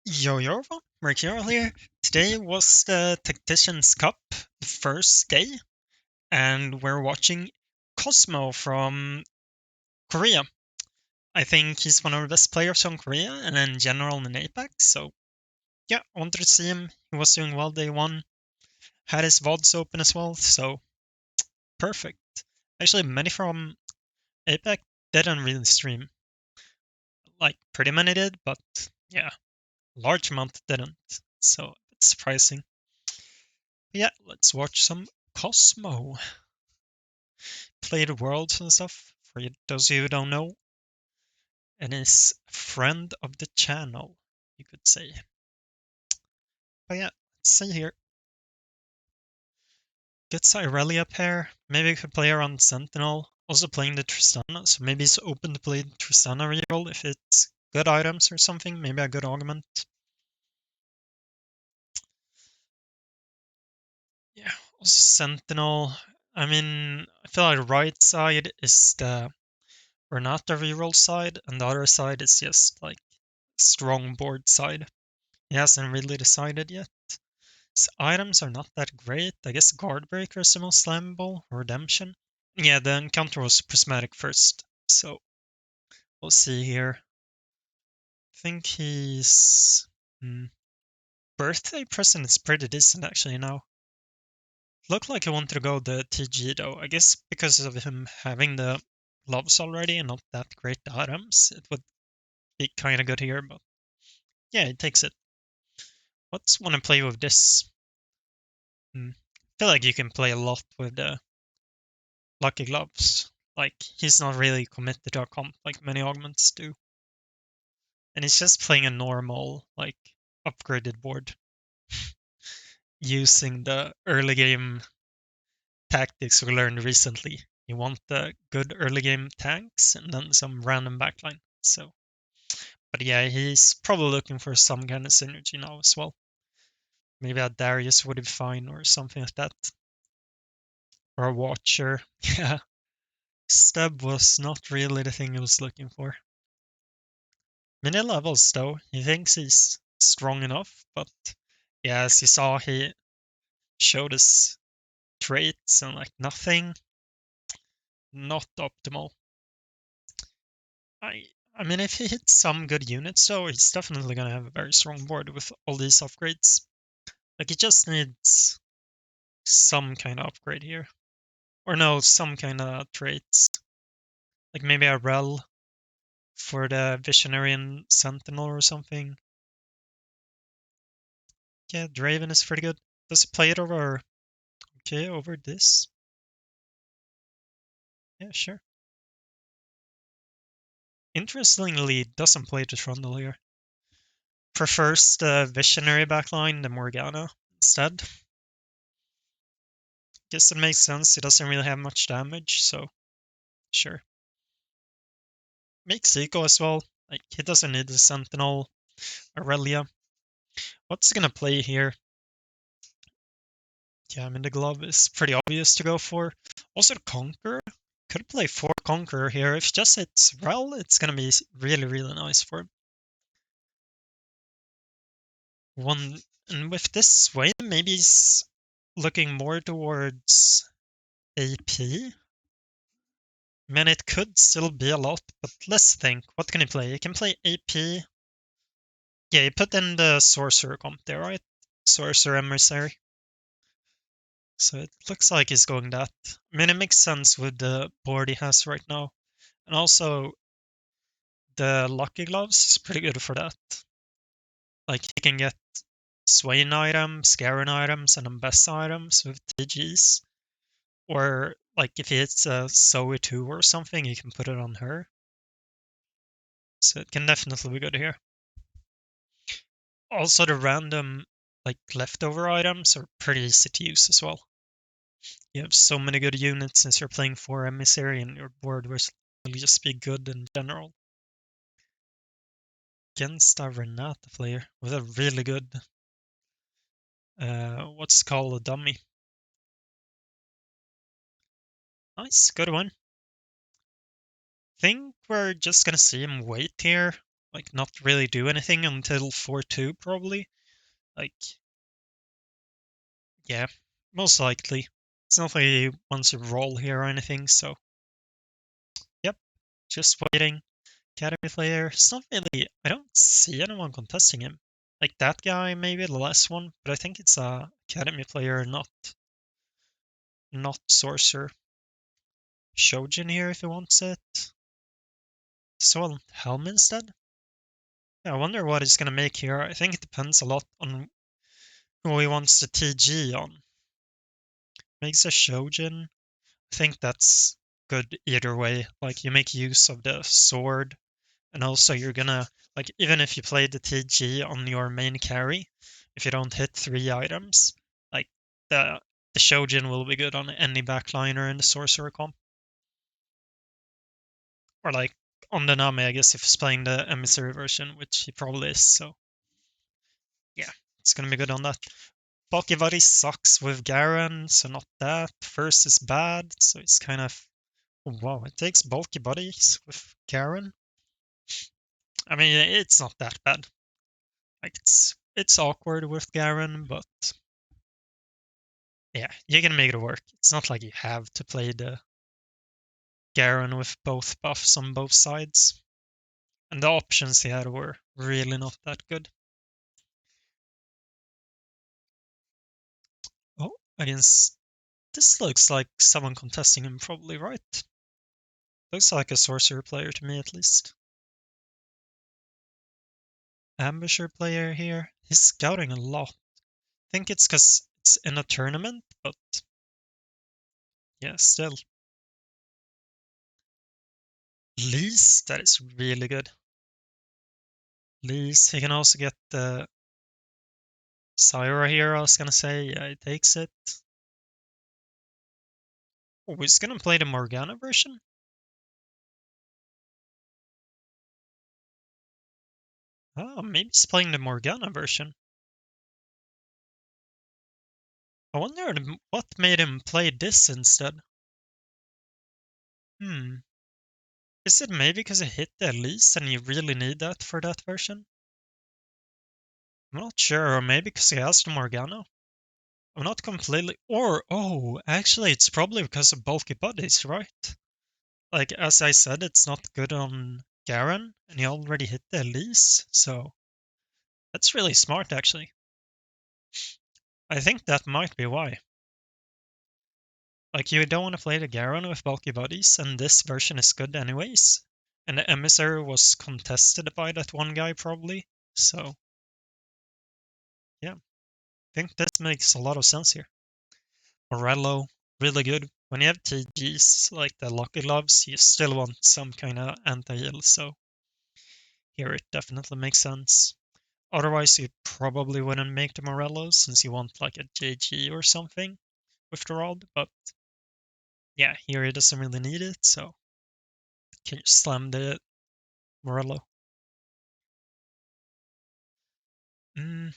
Yo yo, Mercurial here. Today was the Tactician's Cup, the first day, and we're watching Cosmo from Korea. I think he's one of the best players from Korea and in general in Apex, so yeah, I wanted to see him. He was doing well day one, had his VODs open as well, so perfect. Actually, many from Apex didn't really stream. Like, pretty many did, but yeah, large amount didn't, so it's surprising. Yeah, let's watch some Cosmo. Play the worlds and stuff, for those of you who don't know. And is friend of the channel, you could say. But yeah, let's see here. Gets Irelia pair. Maybe we could play around Sentinel. Also playing the Tristana, so maybe it's open to play Tristana reroll if it's good items or something. Maybe a good augment. Yeah, also Sentinel. I mean, I feel like the right side is the Renata reroll side, and the other side is just like strong board side. He hasn't really decided yet. His items are not that great. I guess Guardbreaker is the most slammable. Redemption. Yeah, the encounter was prismatic first, so we'll see here. I think his birthday present is pretty decent actually now. Looked like he wanted to go the TG though. I guess because of him having the loves already and not that great items, it would be kind of good here, but yeah, he takes it. Let's want to play with this. I feel like you can play a lot with the Lucky Gloves. Like, he's not really committed to a comp like many augments do. And he's just playing a normal, like, upgraded board. Using the early game tactics we learned recently. You want the good early game tanks and then some random backline. So, but yeah, he's probably looking for some kind of synergy now as well. Maybe a Darius would be fine or something like that. Or a Watcher. Yeah. Stub was not really the thing he was looking for. Many levels though. He thinks he's strong enough, but yeah, as you saw, he showed his traits and like nothing. Not optimal. I I mean, if he hits some good units though, he's definitely gonna have a very strong board with all these upgrades. Like, he just needs some kind of upgrade here. Or no, some kind of traits. Like maybe a Rel for the Visionary and Sentinel or something. Yeah, Draven is pretty good. Does he play it over? Okay, over this? Yeah, sure. Interestingly, doesn't play the Trundle here. Prefers the Visionary backline, the Morgana, instead. Guess it makes sense. He doesn't really have much damage, so sure. Makes Eco as well. Like, he doesn't need the Sentinel, Aurelia. What's he gonna play here? Yeah, I mean, the glove is pretty obvious to go for. Also, the Conqueror. Could play 4 Conqueror here. If just it's Rel, it's gonna be really, really nice for him. One, and with this sway, maybe he's looking more towards AP. I mean, it could still be a lot, but let's think. What can he play? He can play AP. Yeah, he put in the Sorcerer comp there, right? Sorcerer Emissary. So it looks like he's going that. I mean, it makes sense with the board he has right now. And also, the Lucky Gloves is pretty good for that. Like, he can get Swain items, Scarin items, and Ambessa items with TGs. Or, like, if he hits a Zoe 2 or something, you can put it on her. So it can definitely be good here. Also, the random, like, leftover items are pretty easy to use as well. You have so many good units since you're playing 4 Emissary, and your board will just be good in general. Against a Renata player with a really good, what's called a dummy. Nice, good one. Think we're just gonna see him wait here. like not really do anything until 4-2 probably. Like, yeah, most likely. It's not like he wants to roll here or anything, so yep, just waiting. Academy player. It's not really. I don't see anyone contesting him. Like that guy, maybe the last one, but I think it's a academy player, not sorcerer. Shojin here if he wants it. So Helm instead. Yeah, I wonder what he's gonna make here. I think it depends a lot on who he wants to TG on. Makes a Shojin. I think that's good either way. Like you make use of the sword, and also you're gonna like even if you play the TG on your main carry, if you don't hit 3 items, like the the Shojin will be good on any backliner in the sorcerer comp. Or like on the Nami, I guess if he's playing the emissary version, which he probably is, so yeah, it's gonna be good on that. Bulky Body sucks with Garen, so not that. First is bad, so it's kind of wow, it takes bulky bodies with Garen. I mean, it's not that bad. Like it's awkward with Garen, but yeah, you can make it work. It's not like you have to play the Garen with both buffs on both sides. And the options he had were really not that good. Oh, against this looks like someone contesting him, probably, right? Looks like a sorcerer player to me, at least. Ambusher player here. He's scouting a lot. I think it's because it's in a tournament, but yeah, still. Least, that is really good. Least, he can also get the Syra here, I was gonna say. Yeah, he takes it. Oh, he's gonna play the Morgana version? Oh, maybe he's playing the Morgana version. I wonder what made him play this instead. Hmm. Is it maybe because he hit the Elise and you really need that for that version? I'm not sure, or maybe because he has the Morgana. I'm not completely. Or, oh, actually, it's probably because of bulky bodies, right? Like, as I said, it's not good on Garen, and he already hit the Elise, so that's really smart, actually. I think that might be why. Like, you don't want to play the Garen with bulky bodies, and this version is good anyways. And the Emissary was contested by that one guy, probably. So, yeah, I think this makes a lot of sense here. Morello, really good. When you have TGs like the Lucky Gloves, you still want some kind of anti-heal, so here it definitely makes sense. Otherwise, you probably wouldn't make the Morello since you want like a JG or something with the rod, but yeah, here he doesn't really need it, so can you slam the Morello? Mm,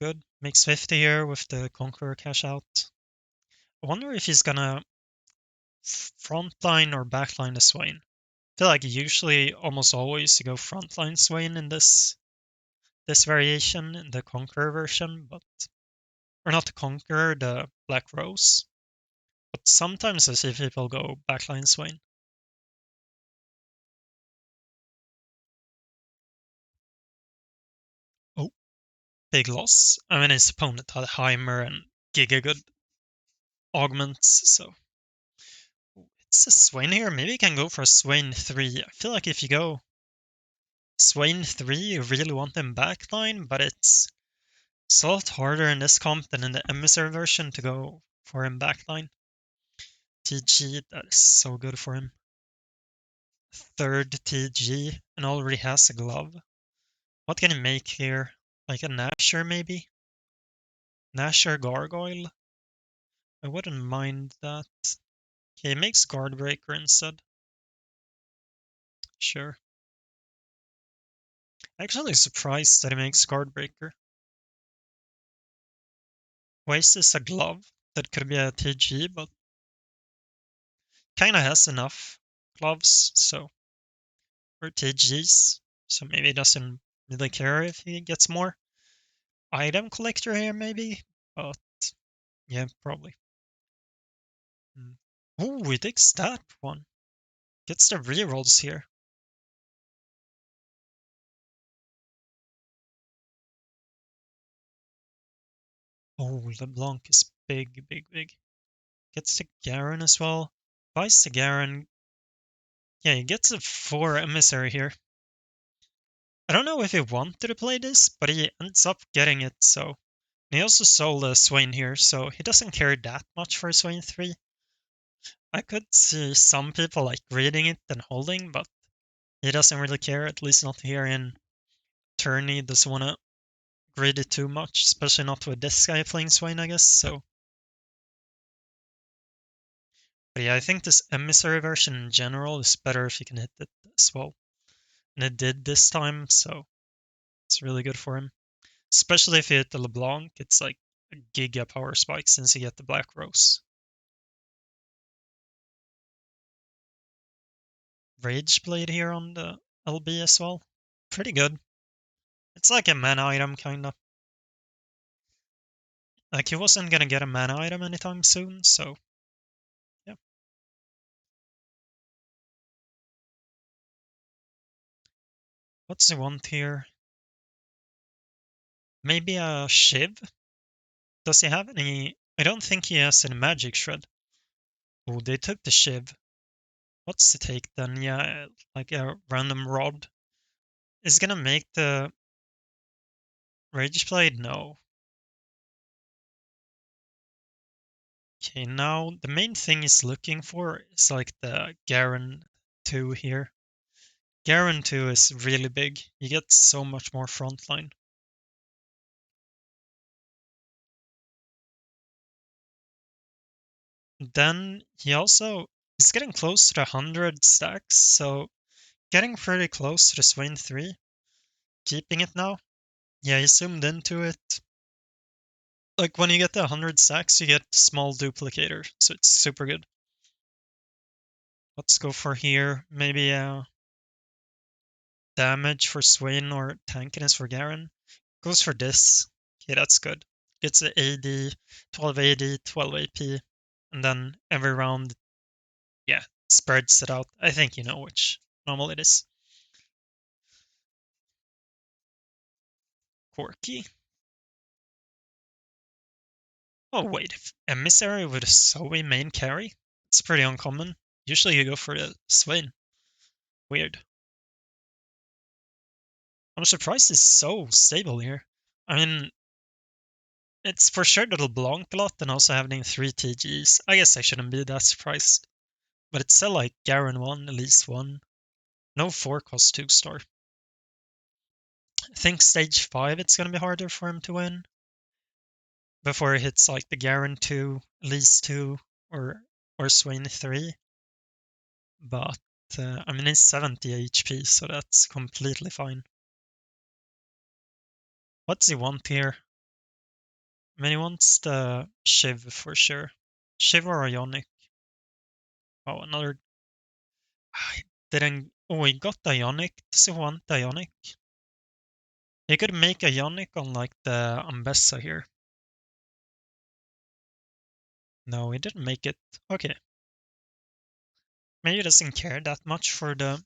good. Makes 50 here with the Conqueror cash out. I wonder if he's gonna frontline or backline the Swain. I feel like usually, almost always, you go frontline Swain in this variation, in the Conqueror version, but or not the Conqueror, the Black Rose. But sometimes I see people go backline Swain. Oh, big loss. I mean, his opponent had Heimer and Giga good augments, so it's a Swain here. Maybe you can go for a Swain 3. I feel like if you go Swain 3, you really want him backline, but it's a lot harder in this comp than in the Emissary version to go for him backline. TG, that is so good for him. Third TG and already has a glove. What can he make here? Like a Nasher maybe? Nasher Gargoyle? I wouldn't mind that. Okay, he makes Guardbreaker instead. Sure. Actually surprised that he makes Guardbreaker. Waste is a glove. That could be a TG, but kinda has enough gloves, so or TGs. so maybe he doesn't really care if he gets more. Item collector here, maybe? But yeah, probably. Oh, he takes that one. Gets the rerolls here. Oh, LeBlanc is big, big, big. Gets the Garen as well. Buys the Garen. Yeah, he gets a 4 emissary here. I don't know if he wanted to play this, but he ends up getting it, so. And he also sold a Swain here, so he doesn't care that much for Swain 3. I could see some people like reading it and holding, but he doesn't really care, at least not here in turn. He doesn't want to grid it too much, especially not with this guy playing Swain, I guess, so. But yeah, I think this emissary version in general is better if you can hit it as well. And it did this time, so it's really good for him. Especially if you hit the LeBlanc, it's like a giga power spike since you get the Black Rose. Rage Blade here on the LB as well. Pretty good. It's like a mana item, kinda. Like, he wasn't gonna get a mana item anytime soon, so yeah. What's he want here? Maybe a Shiv? Does he have any? I don't think he has any Magic Shred. Oh, they took the Shiv. What's the take then? Yeah, like a random rod. Is it gonna make the Rage Blade? No. Okay, now the main thing he's looking for is like the Garen 2 here. Garen 2 is really big. You get so much more frontline. Then he also is getting close to the 100 stacks, so getting pretty close to the Swain 3. Keeping it now. Yeah, he zoomed into it. Like when you get the 100 stacks, you get small duplicator, so it's super good. Let's go for here. Maybe damage for Swain or tankiness for Garen. Goes for this. Okay, that's good. Gets a AD, 12 AD, 12 AP, and then every round, yeah, spreads it out. I think you know which normal it is. Quirky. Oh wait, if emissary with a Zoe main carry? It's pretty uncommon. Usually you go for the Swain. Weird. I'm surprised it's so stable here. I mean, it's for sure that it'll Blanc a lot and also having 3 TGs. I guess I shouldn't be that surprised. But it's still like Garen 1, Elise 1. No 4 cost 2 star. I think stage 5 it's gonna be harder for him to win. Before he hits like the Garen 2, Elise 2, or Swain 3. But I mean, he's 70 HP, so that's completely fine. What does he want here? I mean, he wants the Shiv for sure. Shiv or Ionic. Oh, another. I didn't. Oh, he got the Ionic. Does he want the Ionic? He could make a Ionic on like the Ambessa here. No, he didn't make it. Okay. Maybe he doesn't care that much for the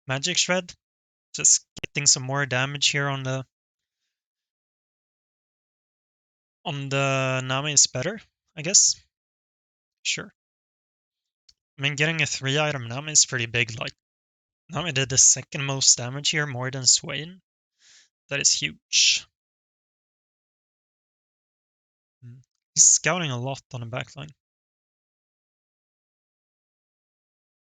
Magic Shred. Just getting some more damage here on the Nami is better, I guess. Sure. I mean, getting a 3-item Nami is pretty big. Like, Nami did the second most damage here, more than Swain. That is huge. He's scouting a lot on the backline.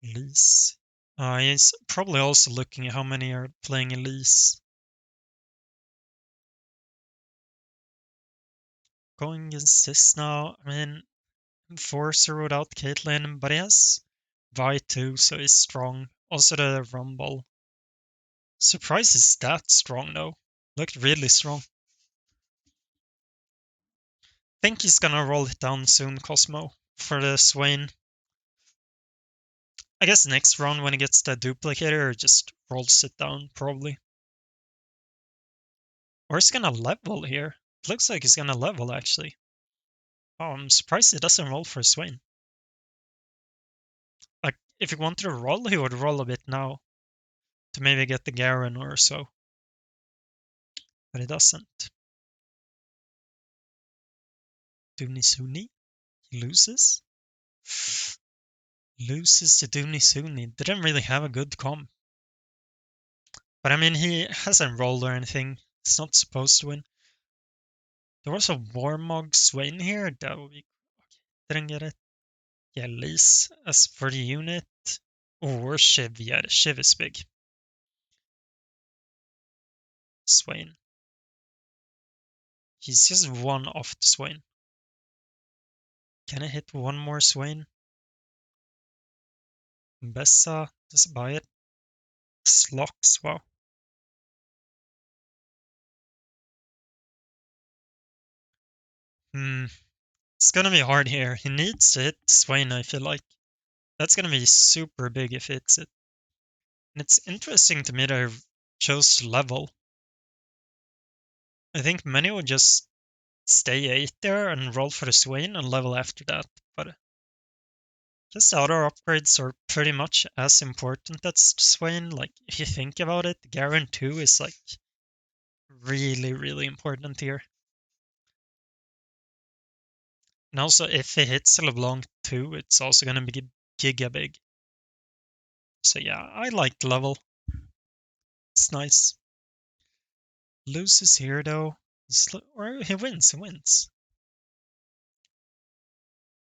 Elise. He's probably also looking at how many are playing Elise. Going against this now, I mean, Enforcer without Caitlyn, but he has Vi too, so he's strong. Also the Rumble. Surprise is that strong though. Looked really strong. Think he's gonna roll it down soon, Cosmo, for the Swain. I guess next round when he gets the duplicator, just rolls it down, probably. Or he's gonna level here. It looks like he's gonna level, actually. Oh, I'm surprised he doesn't roll for Swain. Like, if he wanted to roll, he would roll a bit now to maybe get the Garen or so. But he doesn't. Dunisuni? He loses? Loses to Dunisuni. Didn't really have a good comp. But I mean, he hasn't rolled or anything. He's not supposed to win. There was a Warmog Swain here. That would be... Didn't get it. Yeah, Lise. As for the unit... Or Shiv. Yeah, the Shiv is big. Swain. He's just one off the Swain. Can I hit one more Swain? Bessa. Just buy it. Slocks. Wow. It's gonna be hard here. He needs to hit Swain, I feel like. That's gonna be super big if he hits it. And it's interesting to me that I chose to level. I think many would just stay 8 there and roll for the Swain and level after that. But just the other upgrades are pretty much as important as Swain. Like, if you think about it, Garen 2 is like really, really important here. And also, if he hits LeBlanc 2, it's also gonna be giga big. So yeah, I like the level. It's nice. Loses here though. Or he wins.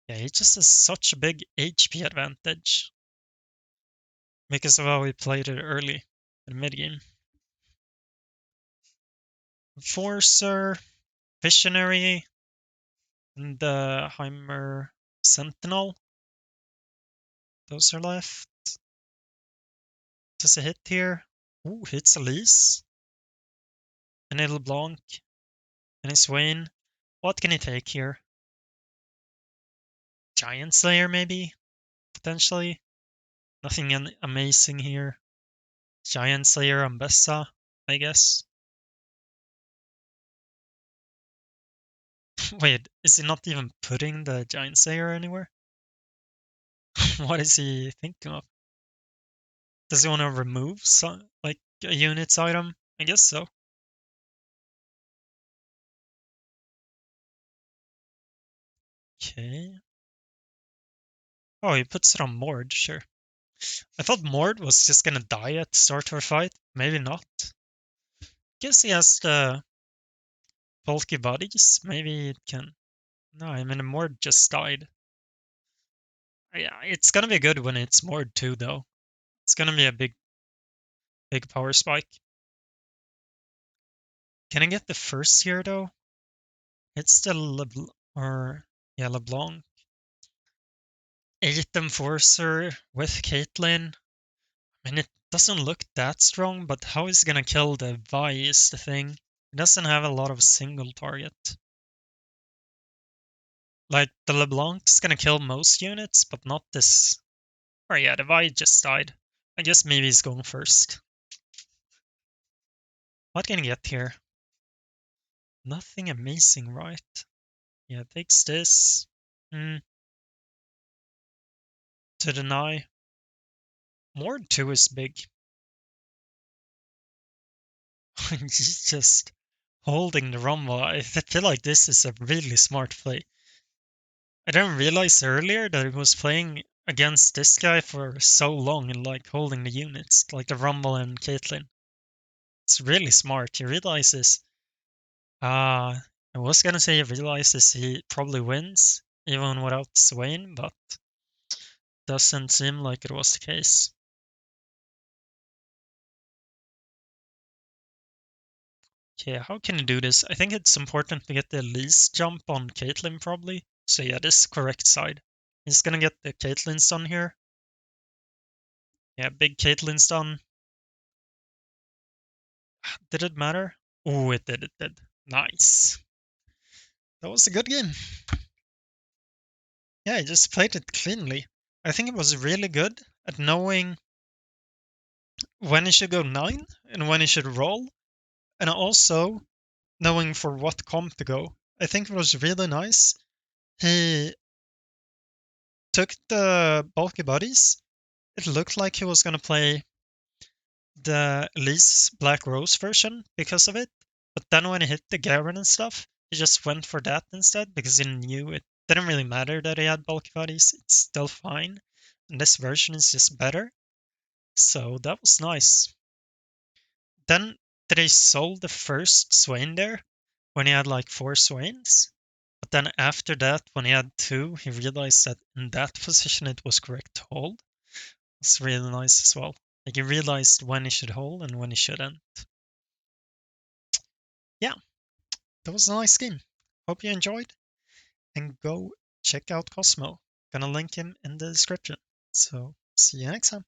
Yeah, he just has such a big HP advantage. Because of how he played it early in mid game. Enforcer, Visionary, and the Heimer Sentinel. Those are left. Does a hit here? Ooh, hits Elise. And a LeBlanc. And a Swain. What can he take here? Giant Slayer, maybe? Potentially. Nothing amazing here. Giant Slayer on Bessa, I guess. Wait, is he not even putting the Giant Slayer anywhere? What is he thinking of? Does he want to remove like a unit's item? I guess so. Okay. Oh, he puts it on Mord, sure. I thought Mord was just gonna die at the start of a fight. Maybe not. Guess he has the bulky bodies. Maybe it can. No, I mean, Mord just died. Yeah, it's gonna be good when it's Mord too, though. It's gonna be a big power spike. Can I get the first here though? It's still LeBlanc. 8 Enforcer with Caitlyn. I mean, it doesn't look that strong, but how is he gonna kill the Vi is the thing. It doesn't have a lot of single target. Like, the LeBlanc's gonna kill most units, but not this. Oh yeah, the Vi just died. I guess maybe he's going first. What can he get here? Nothing amazing, right? Yeah, takes this. To deny. More 2 is big. He's just holding the Rumble. I feel like this is a really smart play. I didn't realize earlier that he was playing against this guy for so long and like holding the units, like the Rumble and Caitlyn. It's really smart. He realizes, I was gonna say he realizes he probably wins even without Swain, but doesn't seem like it was the case. Okay, how can you do this? I think it's important to get the least jump on Caitlyn probably. So yeah, this is correct side. He's gonna get the Caitlyn stun here. Yeah, big Caitlyn stun. Did it matter? Oh, it did. Nice. That was a good game. Yeah, I just played it cleanly. I think it was really good at knowing when he should go 9 and when he should roll, and also knowing for what comp to go. I think it was really nice. He took the bulky bodies. It looked like he was going to play the Elise Black Rose version because of it. But then when he hit the Garen and stuff, he just went for that instead because he knew it didn't really matter that he had bulky bodies. It's still fine. And this version is just better. So that was nice. Then they sold the first Swain there when he had like 4 Swains. But then after that, when he had 2, he realized that in that position it was correct to hold. It's really nice as well. Like he realized when he should hold and when he shouldn't. Yeah, that was a nice game. Hope you enjoyed. And go check out Cosmo. Gonna link him in the description. So see you next time.